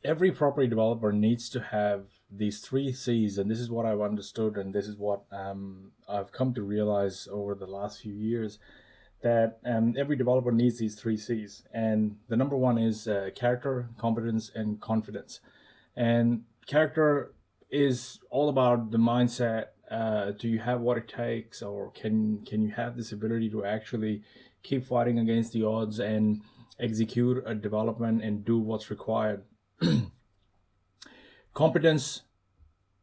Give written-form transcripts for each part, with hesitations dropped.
every property developer needs to have these three C's, and this is what I've understood, and this is what I've come to realize over the last few years, that every developer needs these three C's. And the number one is character, competence, and confidence. And character is all about the mindset. Do you have what it takes, or can you have this ability to actually keep fighting against the odds and execute a development and do what's required? Competence,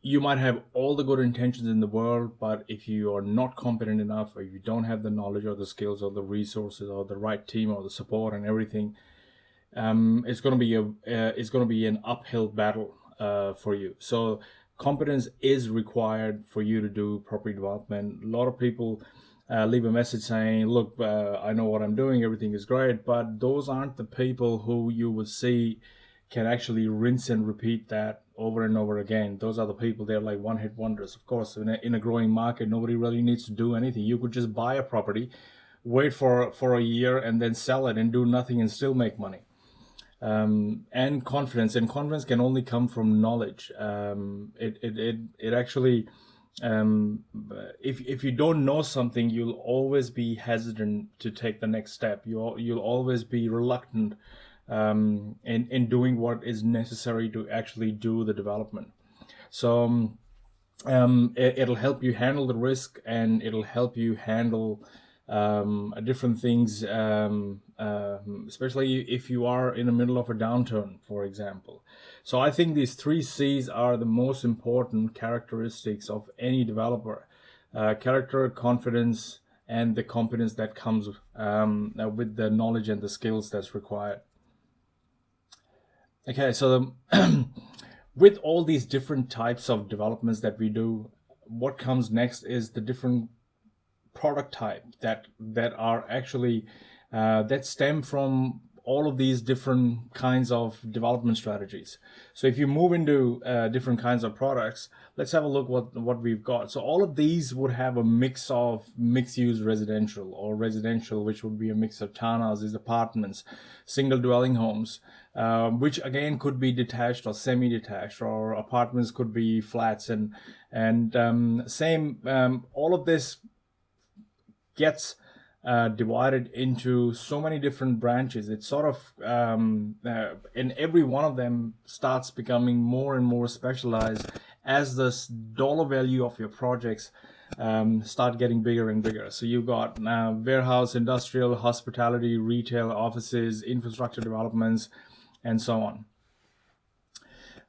you might have all the good intentions in the world, but if you are not competent enough, or you don't have the knowledge or the skills or the resources or the right team or the support and everything, it's going to be an uphill battle for you. So competence is required for you to do property development. A lot of people leave a message saying, look, I know what I'm doing, everything is great, but those aren't the people who you would see can actually rinse and repeat that over and over again. Those are the people, they're like one-hit wonders. Of course, in a growing market, nobody really needs to do anything. You could just buy a property, wait for a year, and then sell it and do nothing and still make money. And confidence can only come from knowledge. It actually, if you don't know something, you'll always be hesitant to take the next step. You'll always be reluctant in doing what is necessary to actually do the development. So it'll help you handle the risk, and it'll help you handle different things, especially if you are in the middle of a downturn, for example. So I think these three C's are the most important characteristics of any developer: character, confidence, and the competence that comes with the knowledge and the skills that's required. Okay, so with all these different types of developments that we do, what comes next is the different product type that are actually that stem from all of these different kinds of development strategies. So if you move into different kinds of products, let's have a look what we've got. So all of these would have a mix of mixed-use residential, or residential, which would be a mix of townhouses, apartments, single dwelling homes, which again could be detached or semi-detached, or apartments could be flats, and all of this gets divided into so many different branches. It's sort of and every one of them starts becoming more and more specialized as the dollar value of your projects start getting bigger and bigger. So you've got warehouse, industrial, hospitality, retail, offices, infrastructure developments, and so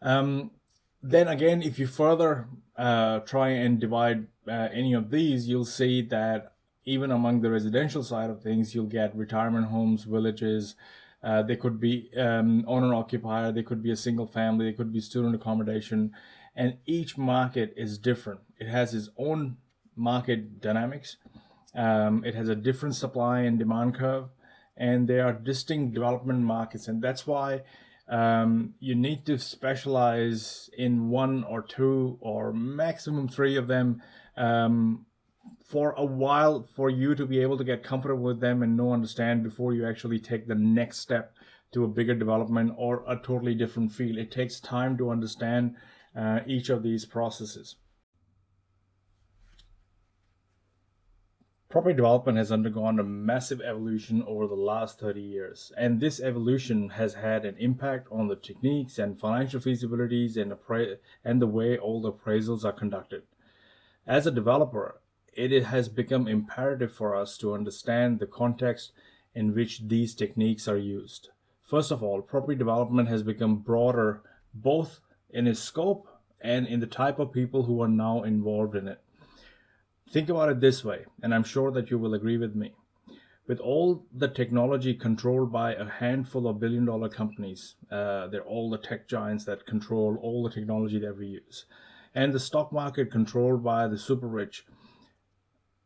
on. Then again, if you further try and divide any of these, you'll see that even among the residential side of things, you'll get retirement homes, villages. They could be owner-occupier, they could be a single family, they could be student accommodation. And each market is different. It has its own market dynamics. It has a different supply and demand curve. And there are distinct development markets. And that's why you need to specialize in one or two or maximum three of them for a while, for you to be able to get comfortable with them and understand before you actually take the next step to a bigger development or a totally different field. It takes time to understand each of these processes. Property development has undergone a massive evolution over the last 30 years, and this evolution has had an impact on the techniques and financial feasibilities and the way all the appraisals are conducted. As a developer, it has become imperative for us to understand the context in which these techniques are used. First of all, property development has become broader both in its scope and in the type of people who are now involved in it. Think about it this way, and I'm sure that you will agree with me. With all the technology controlled by a handful of billion-dollar companies, they're all the tech giants that control all the technology that we use, and the stock market controlled by the super rich,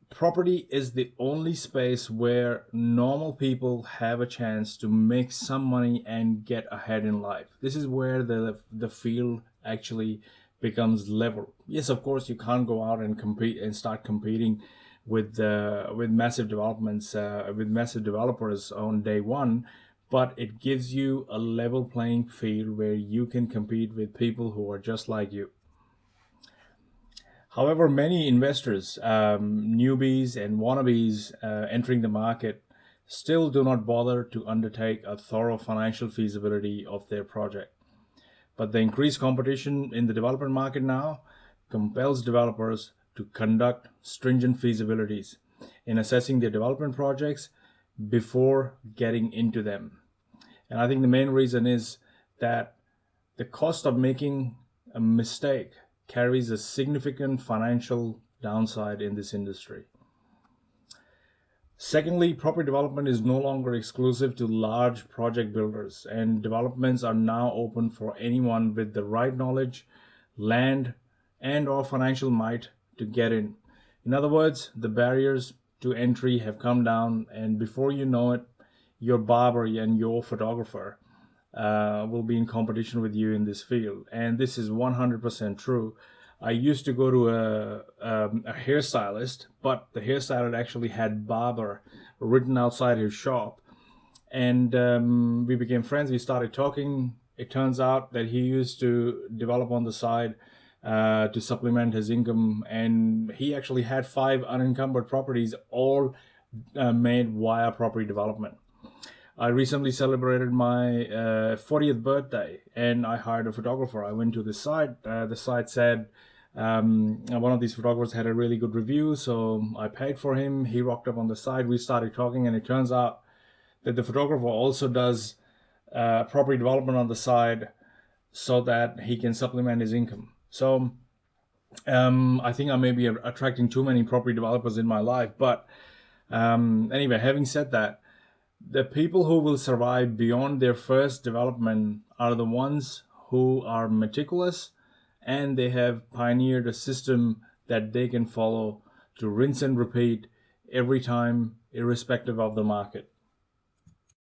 property is the only space where normal people have a chance to make some money and get ahead in life. This is where the field actually becomes level. Yes, of course, you can't go out and compete and start competing with massive developments, with massive developers on day one, but it gives you a level playing field where you can compete with people who are just like you. However, many investors, newbies and wannabes entering the market, still do not bother to undertake a thorough financial feasibility of their project. But the increased competition in the development market now compels developers to conduct stringent feasibilities in assessing their development projects before getting into them. And I think the main reason is that the cost of making a mistake carries a significant financial downside in this industry. Secondly, property development is no longer exclusive to large project builders, and developments are now open for anyone with the right knowledge, land, and or financial might to get in. In other words, the barriers to entry have come down, and before you know it, your barber and your photographer will be in competition with you in this field. And this is 100% true. I used to go to a hairstylist, but the hairstylist actually had barber written outside his shop. And we became friends. We started talking. It turns out that he used to develop on the side to supplement his income. And he actually had 5 unencumbered properties, all made via property development. I recently celebrated my 40th birthday, and I hired a photographer. I went to the site. The site said one of these photographers had a really good review, so I paid for him. He rocked up on the site. We started talking, and it turns out that the photographer also does property development on the side so that he can supplement his income. So I think I may be attracting too many property developers in my life. But anyway, having said that, the people who will survive beyond their first development are the ones who are meticulous, and they have pioneered a system that they can follow to rinse and repeat every time, irrespective of the market.